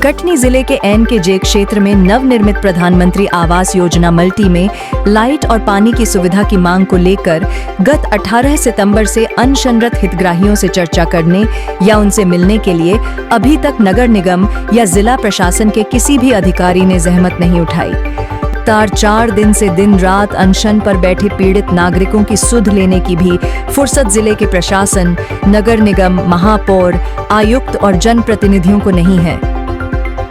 कटनी जिले के NKJ क्षेत्र में नवनिर्मित प्रधानमंत्री आवास योजना मल्टी में लाइट और पानी की सुविधा की मांग को लेकर गत 18 सितंबर से अनशनरत हितग्राहियों से चर्चा करने या उनसे मिलने के लिए अभी तक नगर निगम या जिला प्रशासन के किसी भी अधिकारी ने जहमत नहीं उठाई। 4 दिन से दिन रात अनशन पर बैठे पीड़ित नागरिकों की सुध लेने की भी फुर्सत जिले के प्रशासन, नगर निगम, महापौर, आयुक्त और जनप्रतिनिधियों को नहीं है।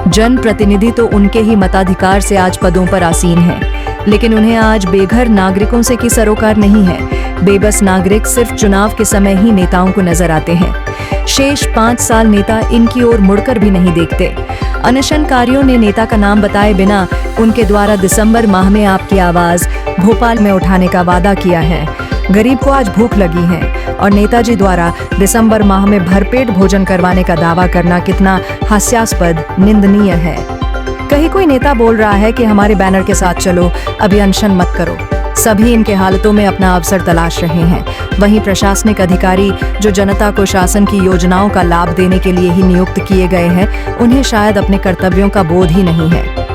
जनप्रतिनिधि तो उनके ही मताधिकार से आज पदों पर आसीन हैं, लेकिन उन्हें आज बेघर नागरिकों से की सरोकार नहीं है। बेबस नागरिक सिर्फ चुनाव के समय ही नेताओं को नजर आते हैं। शेष 5 साल नेता इनकी ओर मुड़कर भी नहीं देखते। अनशनकारियों ने नेता का नाम बताए बिना उनके द्वारा दिसंबर माह में आपकी आवाज भोपाल में उठाने का वादा किया है। गरीब को आज भूख लगी है और नेताजी द्वारा दिसंबर माह में भरपेट भोजन करवाने का दावा करना कितना हास्यास्पद, निंदनीय है। कहीं कोई नेता बोल रहा है कि हमारे बैनर के साथ चलो, अभी अनशन मत करो। सभी इनके हालतों में अपना अवसर तलाश रहे हैं। वहीं प्रशासनिक अधिकारी जो जनता को शासन की योजनाओं का लाभ देने के लिए ही नियुक्त किए गए हैं, उन्हें शायद अपने कर्तव्यों का बोध ही नहीं है।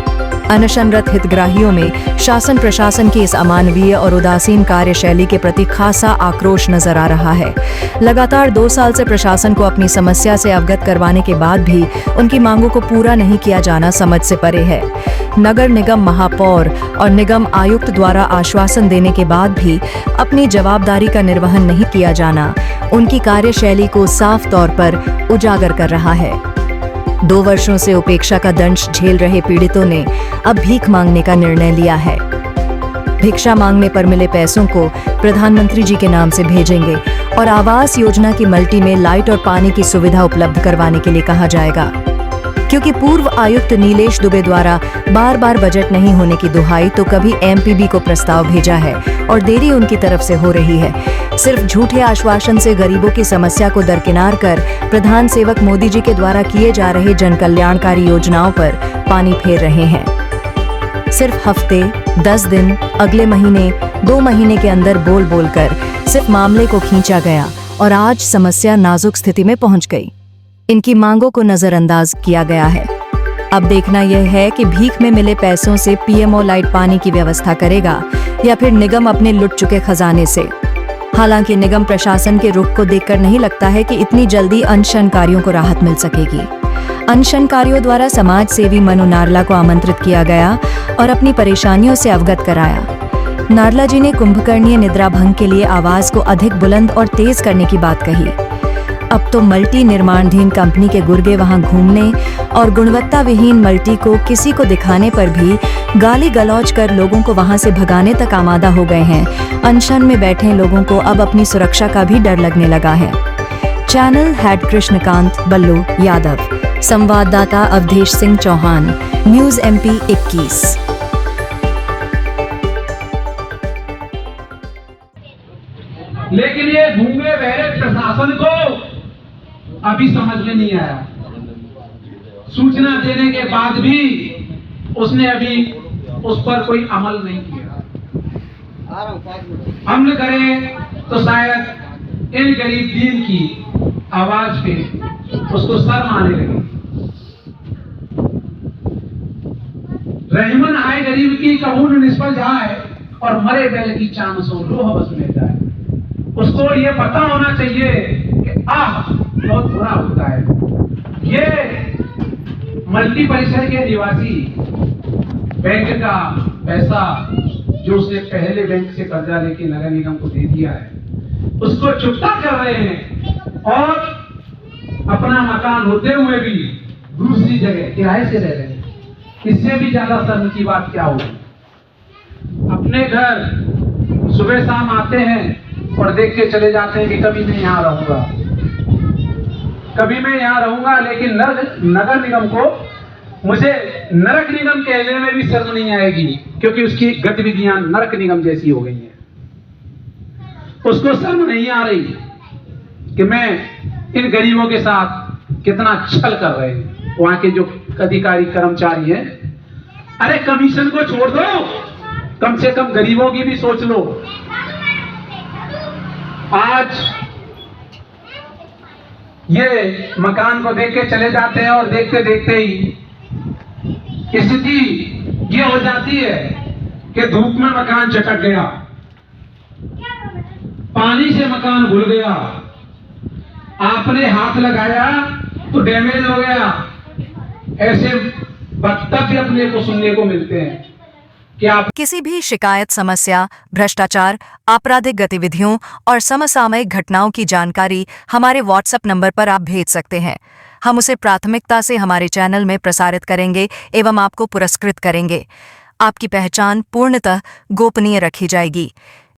अनशनरत हितग्राहियों में शासन प्रशासन की इस अमानवीय और उदासीन कार्यशैली के प्रति खासा आक्रोश नजर आ रहा है। लगातार 2 साल से प्रशासन को अपनी समस्या से अवगत करवाने के बाद भी उनकी मांगों को पूरा नहीं किया जाना समझ से परे है। नगर निगम महापौर और निगम आयुक्त द्वारा आश्वासन देने के बाद भी अपनी जवाबदारी का निर्वहन नहीं किया जाना उनकी कार्यशैली को साफ तौर पर उजागर कर रहा है। 2 वर्षों से उपेक्षा का दंश झेल रहे पीड़ितों ने अब भीख मांगने का निर्णय लिया है। भिक्षा मांगने पर मिले पैसों को प्रधानमंत्री जी के नाम से भेजेंगे और आवास योजना की मल्टी में लाइट और पानी की सुविधा उपलब्ध करवाने के लिए कहा जाएगा। क्योंकि पूर्व आयुक्त नीलेश दुबे द्वारा बार-बार बजट नहीं होने की दुहाई तो कभी MPB को प्रस्ताव भेजा है और देरी उनकी तरफ से हो रही है। सिर्फ झूठे आश्वासन से गरीबों की समस्या को दरकिनार कर प्रधान सेवक मोदी जी के द्वारा किए जा रहे जन कल्याणकारी योजनाओं पर पानी फेर रहे हैं। सिर्फ हफ्ते, 10 दिन, अगले महीने, 2 महीने के अंदर बोल बोल कर सिर्फ मामले को खींचा गया और आज समस्या नाजुक स्थिति में पहुंच गई। इनकी मांगों को नजरअंदाज किया गया है। अब देखना यह है कि भीख में मिले पैसों से PMO लाइट पानी की व्यवस्था करेगा या फिर निगम अपने लुट चुके खजाने से। हालांकि निगम प्रशासन के रुख को देखकर नहीं लगता है कि इतनी जल्दी अनशनकारियों को राहत मिल सकेगी। अनशनकारियों द्वारा समाज सेवी मनु नारला को आमंत्रित किया गया और अपनी परेशानियों से अवगत कराया। नारला जी ने कुंभकर्णीय निद्रा भंग के लिए आवाज को अधिक बुलंद और तेज करने की बात कही। अब तो मल्टी निर्माणाधीन कंपनी के गुर्गे वहां घूमने और गुणवत्ता विहीन मल्टी को किसी को दिखाने पर भी गाली गलौज कर लोगों को वहां से भगाने तक आमादा हो गए हैं। अनशन में बैठे लोगों को अब अपनी सुरक्षा का भी डर लगने लगा है। चैनल हेड कृष्णकांत बल्लू यादव, संवाददाता अवधेश सिंह चौहान, न्यूज़ MP 21। लेकिन ये गूंगे बहरे प्रशासन को अभी समझ में नहीं आया। सूचना देने के बाद भी उसने अभी उस पर कोई अमल नहीं किया। अमल करे तो शायद इन गरीब दीन की आवाज पे उसको शर्म आने लगी। रहमन आए गरीब की कबूल निष्फल जाए और मरे बैल की चांद सो रोह बस में जाए। उसको ये पता होना चाहिए कि बहुत बुरा होता है। ये मल्टी परिसर के निवासी बैंक का पैसा जो उसने पहले बैंक से कर्जा लेके नगर निगम को दे दिया है, उसको चुकता कर रहे हैं और अपना मकान होते हुए भी दूसरी जगह किराए से रह रहे हैं। इससे भी ज्यादा शर्म की बात क्या होगी? अपने घर सुबह शाम आते हैं और देख के चले जाते हैं कि कभी मैं यहाँ रहूंगा, कभी मैं यहाँ रहूंगा, लेकिन नगर निगम को मुझे नरक निगम कहने में भी शर्म नहीं आएगी, क्योंकि उसकी गतिविधियां नरक निगम जैसी हो गई हैं। उसको शर्म नहीं आ रही कि मैं इन गरीबों के साथ कितना छल कर रहे हैं वहां के जो अधिकारी कर्मचारी हैं। अरे कमीशन को छोड़ दो, कम से कम गरीबों की भी सोच लो। आज ये मकान को देख के चले जाते हैं और देखते देखते ही स्थिति ये हो जाती है कि धूप में मकान चटक गया, पानी से मकान घुल गया, आपने हाथ लगाया तो डैमेज हो गया। ऐसे वक्तव्य अपने को सुनने को मिलते हैं कि आप किसी भी शिकायत, समस्या, भ्रष्टाचार, आपराधिक गतिविधियों और समसामयिक घटनाओं की जानकारी हमारे व्हाट्सएप नंबर पर आप भेज सकते हैं। हम उसे प्राथमिकता से हमारे चैनल में प्रसारित करेंगे एवं आपको पुरस्कृत करेंगे। आपकी पहचान पूर्णतः गोपनीय रखी जाएगी।